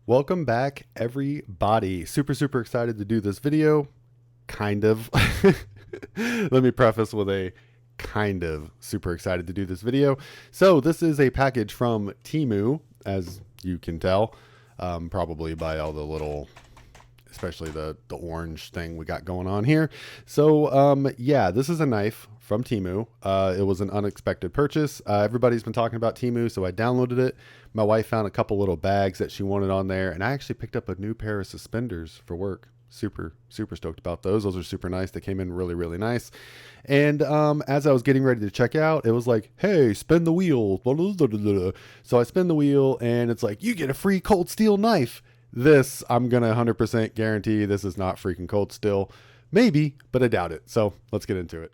Welcome back, everybody. Super excited to do this video. Kind of. Let me preface with a kind of super excited to do this video. So this is a package from Temu, as you can tell, probably by all the little, especially the orange thing we got going on here. So yeah, this is a knife from Temu. It was an unexpected purchase. Everybody's been talking about Temu, so I downloaded it. My wife found a couple little bags that she wanted on there, and I actually picked up a new pair of suspenders for work. Super stoked about those. Those are super nice. They came in really nice. And as I was getting ready to check out, it was like, hey, spin the wheel. So I spin the wheel, and it's like, you get a free Cold Steel knife. This, I'm going to 100% guarantee this is not freaking Cold Steel. Maybe, but I doubt it. So let's get into it.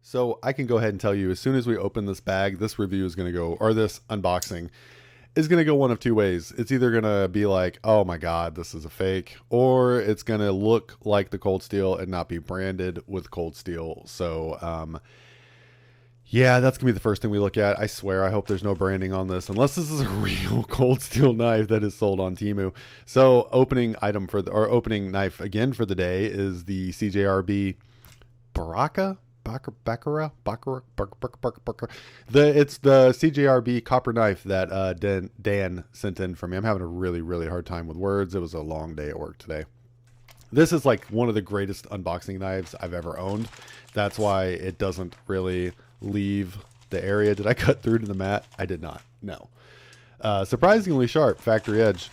So I can go ahead and tell you, as soon as we open this bag, this review is going to go, or this unboxing is going to go one of two ways. It's either going to be like, oh my God, this is a fake, or it's going to look like the Cold Steel and not be branded with Cold Steel. So, yeah, that's going to be the first thing we look at. I swear, I hope there's no branding on this, unless this is a real Cold Steel knife that is sold on Temu. So opening item for or opening knife again for the day is the CJRB Baraka. It's the CJRB copper knife that Dan sent in for me. I'm having a really hard time with words. It was a long day at work today. This is like one of the greatest unboxing knives I've ever owned. That's why it doesn't really leave the area. Did I cut through to the mat? I did not. No. Surprisingly sharp, factory edge.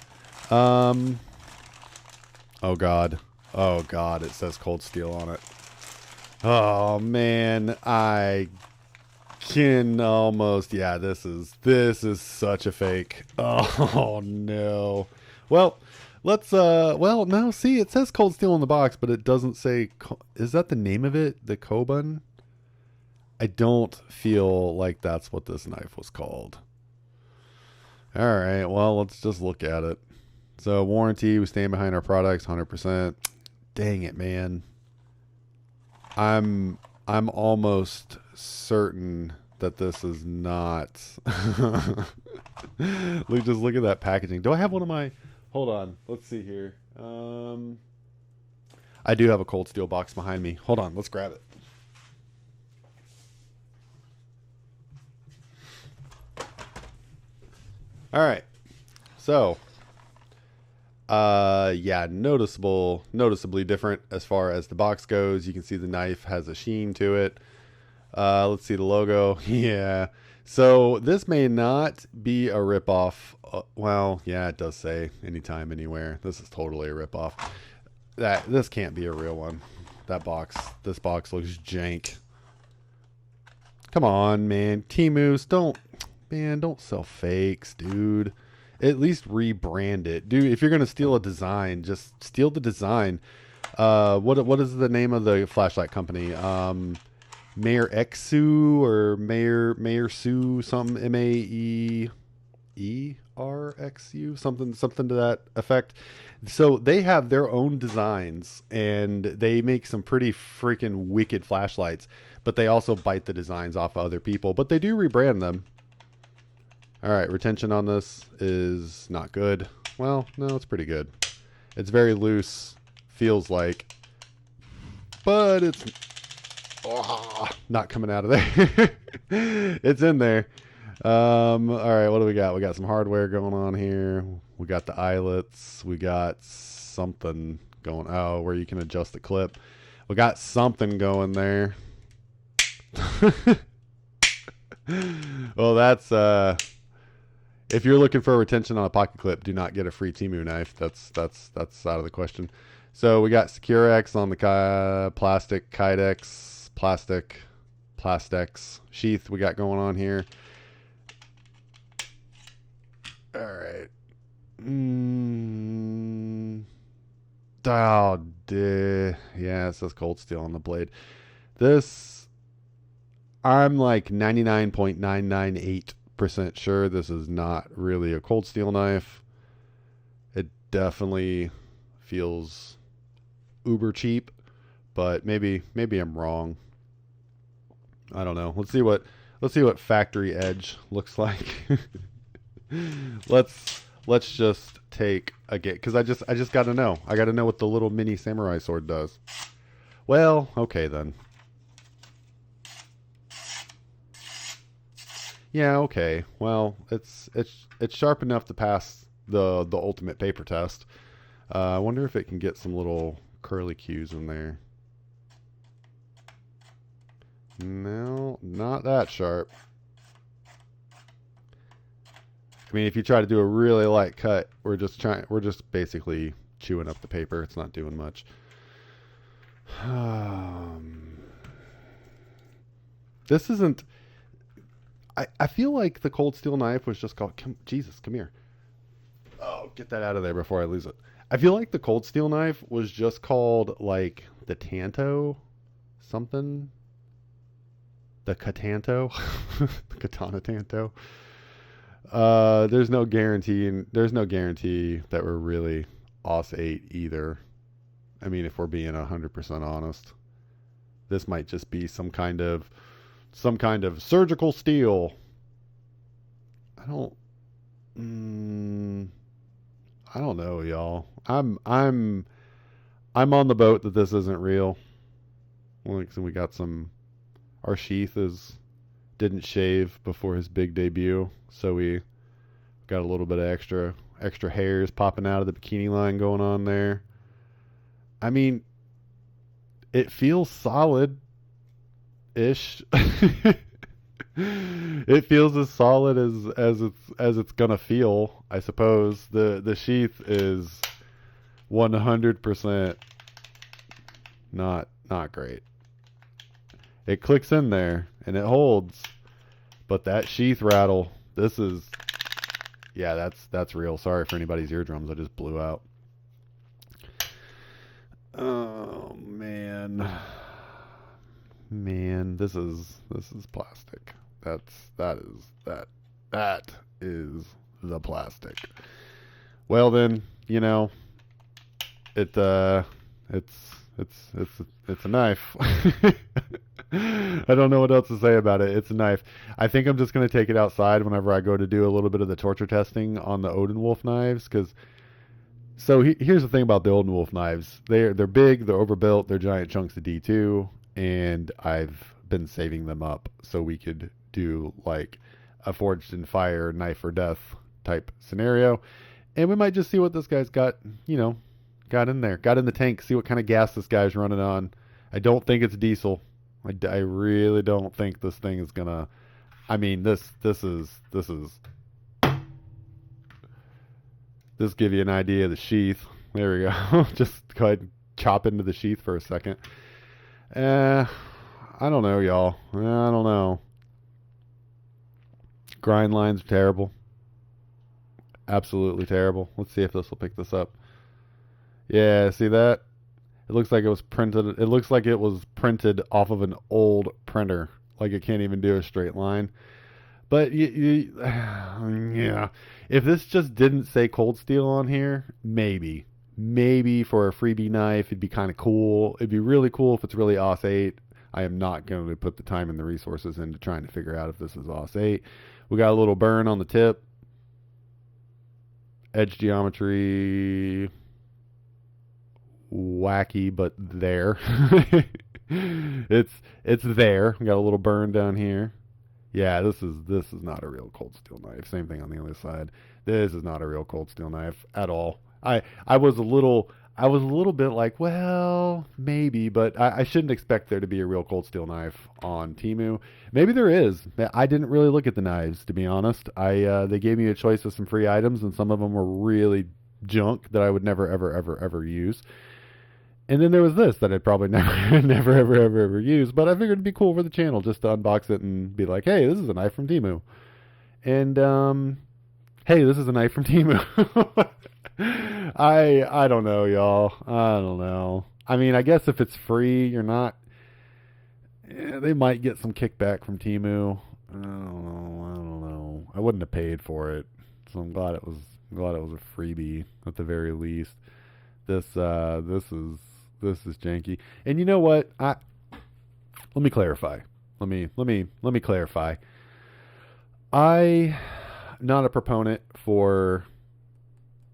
Oh God. Oh God, it says Cold Steel on it. Oh man, I can almost, yeah, this is such a fake. Oh no. Well, let's well, no, see, it says Cold Steel on the box, but it doesn't say, is that the name of it? The Kobun? I don't feel like that's what this knife was called. All right, well, let's just look at it. So warranty, we stand behind our products 100%. Dang it, man. I'm almost certain that this is not. Look at that packaging. Do I have one of my? Hold on. Let's see here. I do have a Cold Steel box behind me. Hold on. Let's grab it. All right. So, yeah, noticeably different as far as the box goes. You can see the knife has a sheen to it. Let's see the logo. Yeah. So this may not be a ripoff. Well, yeah, it does say anytime, anywhere. This is totally a ripoff. This can't be a real one. This box looks jank. Come on, man. Temu's, don't sell fakes, dude. At lext rebrand it, dude. If you're gonna steal a design, just steal the design. What is the name of the flashlight company? Mayor Exu or Mayor Sue, something, Maerxu, something to that effect. So they have their own designs, and they make some pretty freaking wicked flashlights. But they also bite the designs off of other people. But they do rebrand them. All right, retention on this is not good. Well, no, it's pretty good. It's very loose, feels like, but it's not coming out of there. It's in there. All right, what do we got? We got some hardware going on here. We got the eyelets. We got something going. Oh, where you can adjust the clip. We got something going there. Well, that's if you're looking for a retention on a pocket clip, do not get a free Temu knife. That's out of the question. So we got Securex on the plastic Kydex, plastics sheath we got going on here. All right. Oh, yeah, it says Cold Steel on the blade. This, I'm like 99.998 100% sure this is not really a Cold Steel knife. It definitely feels uber cheap, but maybe I'm wrong. I don't know. Let's see what factory edge looks like. let's just take a get, because I just got to know. I got to know what the little mini samurai sword does. Well, okay then. Yeah, okay. Well, it's sharp enough to pass the ultimate paper test. I wonder if it can get some little curly cues in there. No, not that sharp. I mean, if you try to do a really light cut, we're just basically chewing up the paper. It's not doing much. This isn't. I feel like the Cold Steel knife was just called. Jesus, come here. Oh, get that out of there before I lose it. I feel like the Cold Steel knife was just called like the Tanto something. The Katanto, the Katana Tanto. There's no guarantee that we're really OS 8 either. I mean, if we're being 100% honest, this might just be some kind of surgical steel. I don't know, y'all. I'm on the boat that this isn't real. Like, so we got some. Our sheath didn't shave before his big debut, so we got a little bit of extra hairs popping out of the bikini line going on there. I mean, it feels solid-ish. It feels as solid as it's gonna feel, I suppose. The sheath is 100% not great. It clicks in there and it holds, but that sheath rattle, yeah, that's real. Sorry for anybody's eardrums I just blew out. Oh man, this is plastic. That is the plastic. Well then, you know, it's a knife. I don't know what else to say about it. It's a knife. I think I'm just going to take it outside whenever I go to do a little bit of the torture testing on the OdenWolf knives. Here's the thing about the OdenWolf knives. They're big, they're overbuilt, they're giant chunks of D2, and I've been saving them up so we could do like a forged in fire knife or death type scenario. And we might just see what this guy's got in there, got in the tank, see what kind of gas this guy's running on. I don't think it's diesel. I really don't think this thing is gonna. I mean, this give you an idea of the sheath. There we go. Just go ahead and chop into the sheath for a second. I don't know, y'all. I don't know. Grind lines are terrible. Absolutely terrible. Let's see if this will pick this up. Yeah, see that? It looks like it was printed. It looks like it was printed off of an old printer. Like it can't even do a straight line. But yeah, if this just didn't say Cold Steel on here, maybe for a freebie knife, it'd be kind of cool. It'd be really cool if it's really OS 8. I am not going to put the time and the resources into trying to figure out if this is OS 8. We got a little burn on the tip. Edge geometry. Wacky, but there. it's there. We got a little burn down here. Yeah, this is not a real Cold Steel knife. Same thing on the other side. This is not a real Cold Steel knife at all. I was a little bit like, well, maybe, but I shouldn't expect there to be a real Cold Steel knife on Temu. Maybe there is. I didn't really look at the knives, to be honest. They gave me a choice of some free items, and some of them were really junk that I would never ever use. And then there was this that I'd probably never ever use, but I figured it'd be cool for the channel just to unbox it and be like, hey, this is a knife from Temu. And hey, this is a knife from Temu. I don't know, y'all. I don't know. I mean, I guess if it's free, you're not. They might get some kickback from Temu. I don't know. I wouldn't have paid for it. So I'm glad it was a freebie at the very least. This is janky. And you know what? Let me clarify. Let me clarify. I'm not a proponent for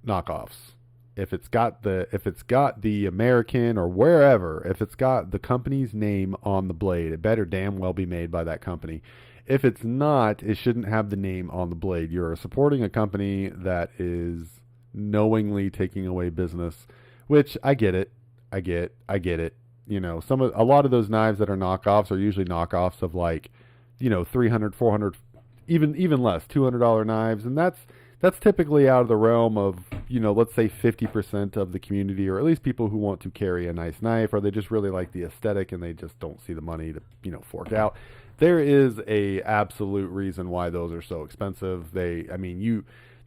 knockoffs. If it's got the American or wherever, if it's got the company's name on the blade, it better damn well be made by that company. If it's not, it shouldn't have the name on the blade. You're supporting a company that is knowingly taking away business, which I get it. I get it. You know, a lot of those knives that are knockoffs are usually knockoffs of like, you know, 300, 400, even less, $200 knives, and that's typically out of the realm of, you know, let's say 50% of the community, or at least people who want to carry a nice knife, or they just really like the aesthetic and they just don't see the money to, you know, fork out. There is a absolute reason why those are so expensive. The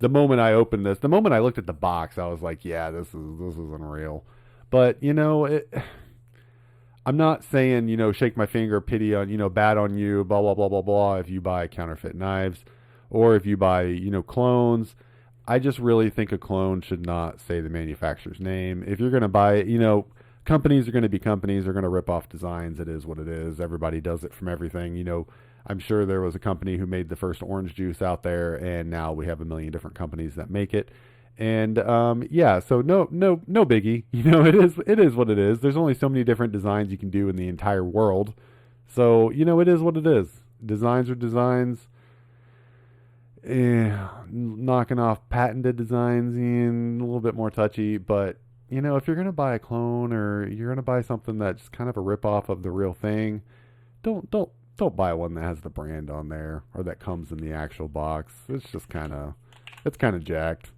moment I opened this, the moment I looked at the box, I was like, yeah, this is unreal. But, you know, I'm not saying, you know, shake my finger, pity on, you know, bad on you, blah, blah, blah, blah, blah, if you buy counterfeit knives or if you buy, you know, clones. I just really think a clone should not say the manufacturer's name. If you're going to buy it, you know, companies are going to be companies. They're going to rip off designs. It is what it is. Everybody does it from everything. You know, I'm sure there was a company who made the first orange juice out there, and now we have a million different companies that make it. And yeah, so no biggie. You know, it is what it is. There's only so many different designs you can do in the entire world. So, you know, it is what it is. Designs are designs. Knocking off patented designs and a little bit more touchy, but you know, if you're going to buy a clone or you're going to buy something that's kind of a ripoff of the real thing, don't buy one that has the brand on there or that comes in the actual box. It's just kind of jacked.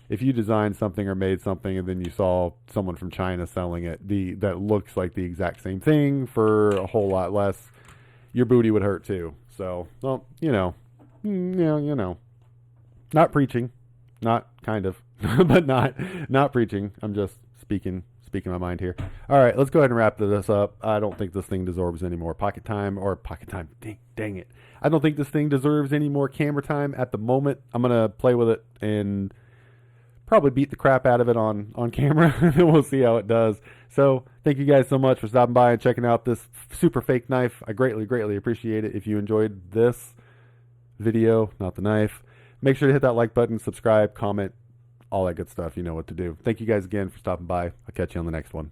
If you designed something or made something and then you saw someone from China selling it that looks like the exact same thing for a whole lot less, your booty would hurt too. So, well, you know, not preaching, not kind of, but not preaching. I'm just speaking my mind here. All right, let's go ahead and wrap this up. I don't think this thing deserves any more pocket time. Dang it. I don't think this thing deserves any more camera time at the moment. I'm going to play with it and probably beat the crap out of it on camera, and we'll see how it does. So thank you guys so much for stopping by and checking out this super fake knife. I greatly appreciate it. If you enjoyed this video, not the knife, make sure to hit that like button, subscribe, comment, all that good stuff. You know what to do. Thank you guys again for stopping by. I'll catch you on the next one.